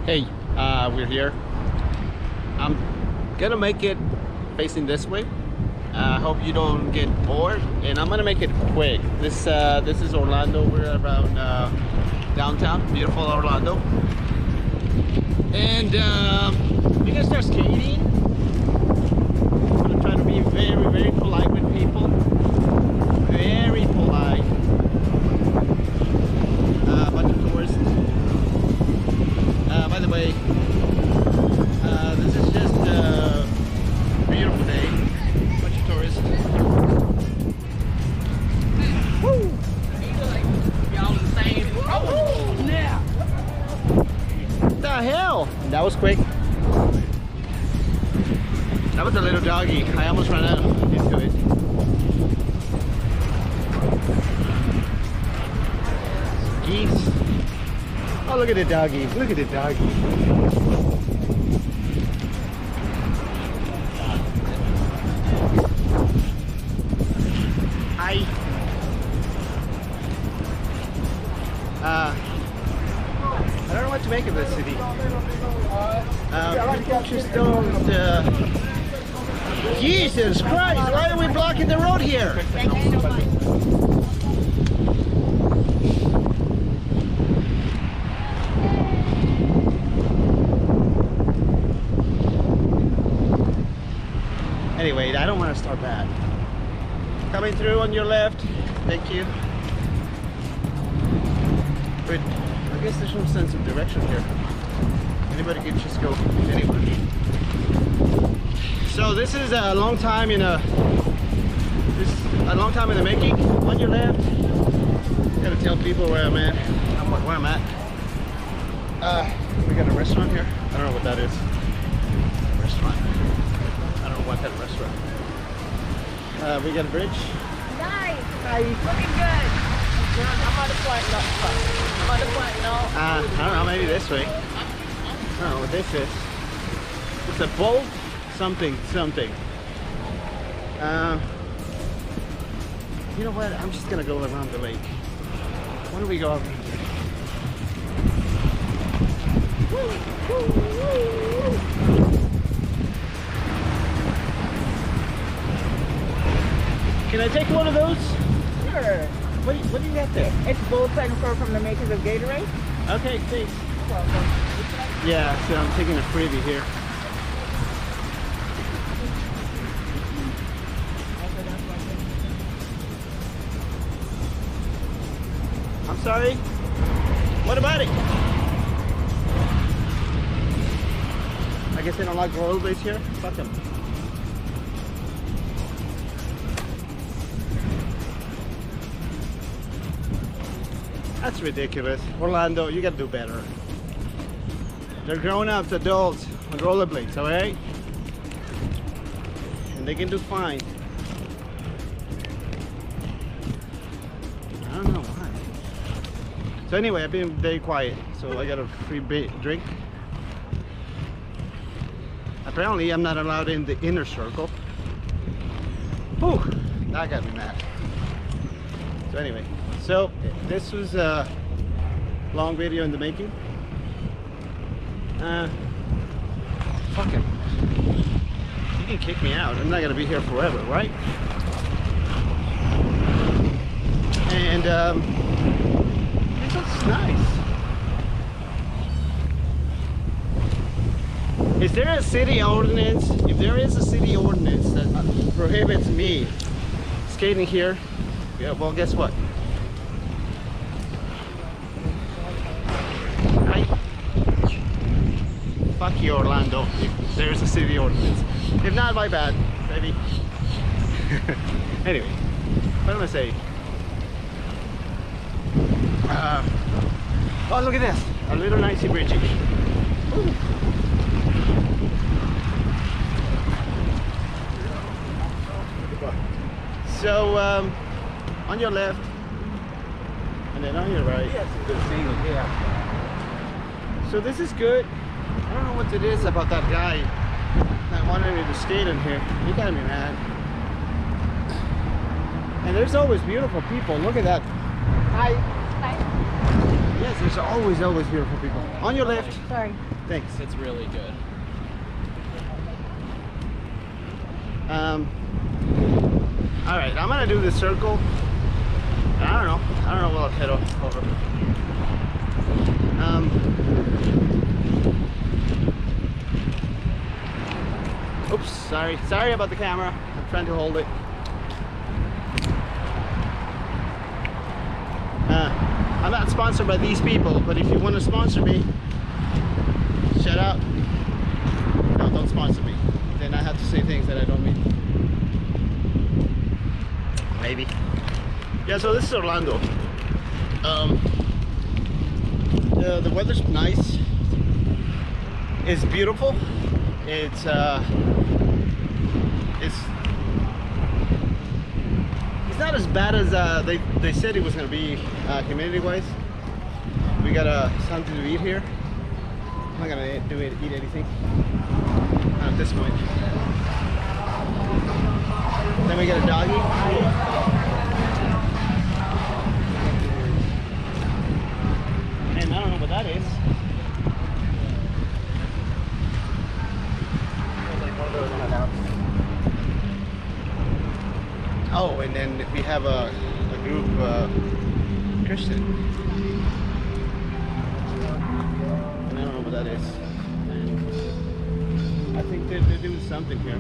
Hey, we're here. I'm gonna make it facing this way. I hope you don't get bored, and I'm gonna make it quick. This is Orlando. We're around downtown, beautiful Orlando, and we're gonna start skating. I'm gonna try to be very, very polite with people. Very polite. A bunch of tourists. By the way, this is just a beautiful day. Bunch of tourists. Woo! Y'all the same. Oh, yeah. What the hell? That was quick. That was a little doggy. I almost ran out into it. Geese. Oh, look at the doggy. Look at the doggy. Hi. I don't know what to make of this city. People just don't. Jesus Christ! Why are we blocking the road here? Anyway, I don't want to start bad. Coming through on your left. Thank you. But I guess there's no sense of direction here. Anybody can just go anywhere. So this is a long time in the making. On your left, gotta tell people where I'm at. We got a restaurant here. I don't know what that is. Restaurant. I don't know what kind of restaurant. We got a bridge. Nice. Hi. Looking good. I'm on the point. No. I'm on the point. No. I don't know, maybe this way. I don't know what this is. It's a bolt something. You know what? I'm just gonna go around the lake. Why don't we go around here? Can I take one of those? Sure. What do you got there? It's bold and fur from the makers of Gatorade. Okay, thanks. Yeah, so I'm taking a freebie here. I'm sorry. What about it? I guess they don't like rollerblades here. Fuck them. That's ridiculous. Orlando, you gotta do better. They're grown-ups, adults, on rollerblades, alright? And they can do fine. I don't know why. So anyway, I've been very quiet, so I got a free drink. Apparently, I'm not allowed in the inner circle. Whew, that got me mad. So anyway, so this was a long video in the making. Fuck it. You can kick me out. I'm not gonna be here forever, right? And this looks nice. Is there a city ordinance? If there is a city ordinance that prohibits me skating here, yeah, well, guess what? Fuck you, Orlando, if there's a city ordinance. If not, my bad, baby. Anyway, what am I saying? Oh, look at this. A little nicey bridgey. Ooh. So, on your left, and then on your right. So this is good. I don't know what it is about that guy that wanted me to skate in here. He got me mad. And there's always beautiful people. Look at that. Hi. Hi. Yes, There's always beautiful people. On your left. Sorry. Thanks. It's really good. All right, I'm gonna do the circle. I don't know what I'll head over. Oops, sorry about the camera. I'm trying to hold it. I'm not sponsored by these people, but if you want to sponsor me, shout out. No, don't sponsor me. Then I have to say things that I don't mean. Maybe. Yeah, so this is Orlando. The weather's nice. It's beautiful. It's not as bad as they said it was gonna be humidity-wise. We got something to eat here. I'm not gonna eat anything. Not at this point. Then we got a doggy. And I don't know what that is. Oh, and then we have a group, Christian. And I don't know what that is. And I think they're doing something here.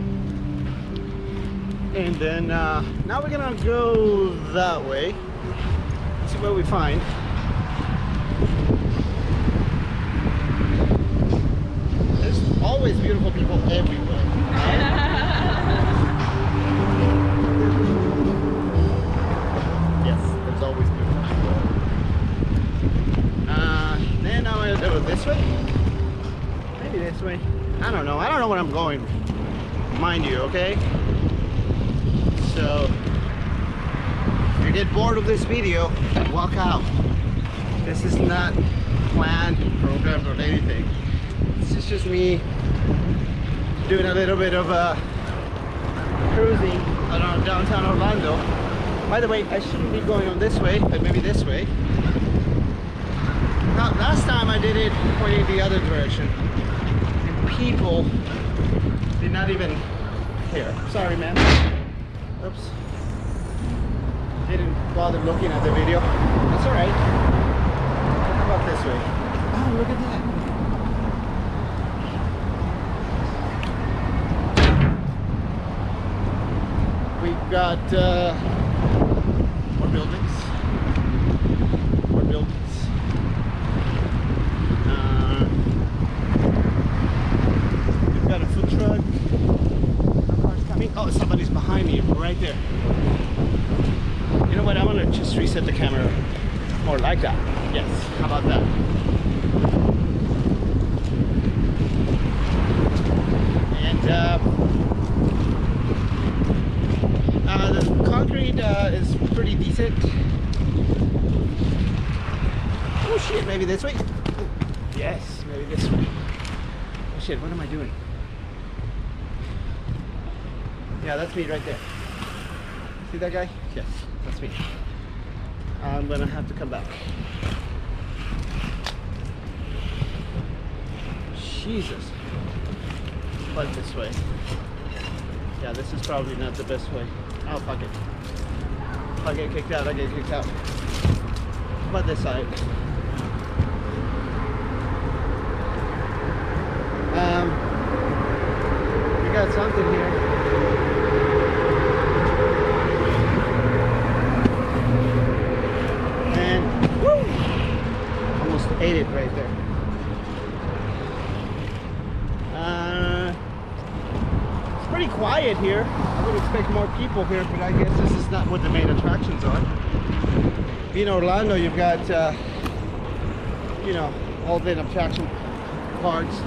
And then now we're gonna go that way. See what we find. There's always beautiful people everywhere. Yes, there's always beautiful people. Then I'm gonna do it this way. Maybe this way. I don't know where I'm going. Mind you, okay? So if you get bored of this video, walk out. This is not planned, programmed, or anything. This is just me doing a little bit of cruising around downtown Orlando. By the way, I shouldn't be going on this way, but maybe this way. Now, last time I did it pointing the other direction, and people did not even care. Sorry, man. Oops. Didn't bother looking at the video. That's alright. How about this way? Oh, look at that. We've got more buildings. More buildings. We've got a food truck. Oh, somebody's behind me, right there. You know what? I'm gonna just reset the camera more like that. Yes, how about that? And the concrete is pretty decent. Oh shit, maybe this way? Yes, maybe this way. Oh shit, what am I doing? Yeah, that's me right there. See that guy? Yes, that's me. I'm gonna have to come back. Jesus. But this way. Yeah, this is probably not the best way. Oh, fuck it. If I get kicked out, I get kicked out. How about this side? We got something here. Ate it right there. It's pretty quiet here. I would expect more people here, but I guess this is not what the main attractions are. In Orlando, you've got, you know, all the attraction parks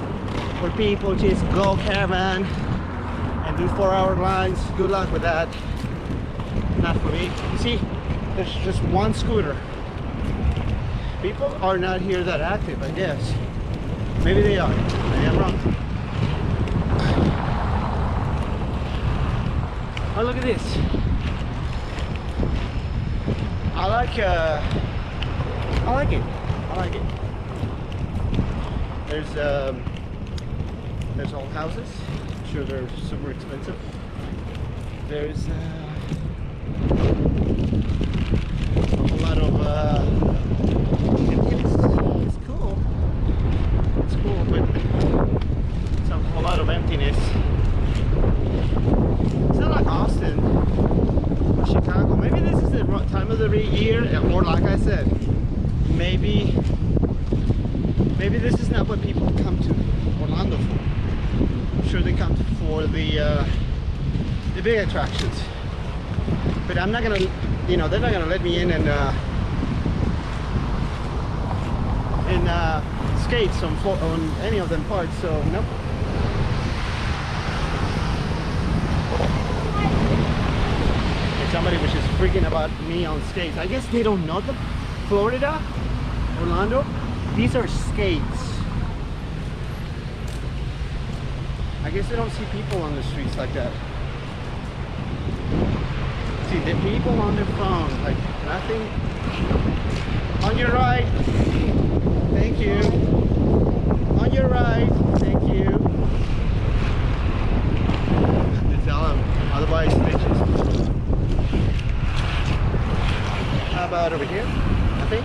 where people just go caravan and do 4-hour lines. Good luck with that. Not for me. You see, there's just one scooter. People are not here that active, I guess. Maybe they are. Maybe I'm wrong. Oh, look at this. I like it. I like it. There's old houses. I'm sure they're super expensive. There's a whole lot of it's cool. It's cool, but it's a whole lot of emptiness. It's not like Austin or Chicago. Maybe this is the time of the year, or like I said, maybe this is not what people come to Orlando for. I'm sure they come for the big attractions. But I'm not gonna, you know, they're not gonna let me in and skates on any of them parts. So nope. Somebody was just freaking about me on skates. I guess they don't know them. Florida, Orlando, these are skates. I guess they don't see people on the streets like that. See the people on their phone, like nothing. On your right. Thank you. On your right. Thank you. To tell them, otherwise they just. How about over here? Nothing?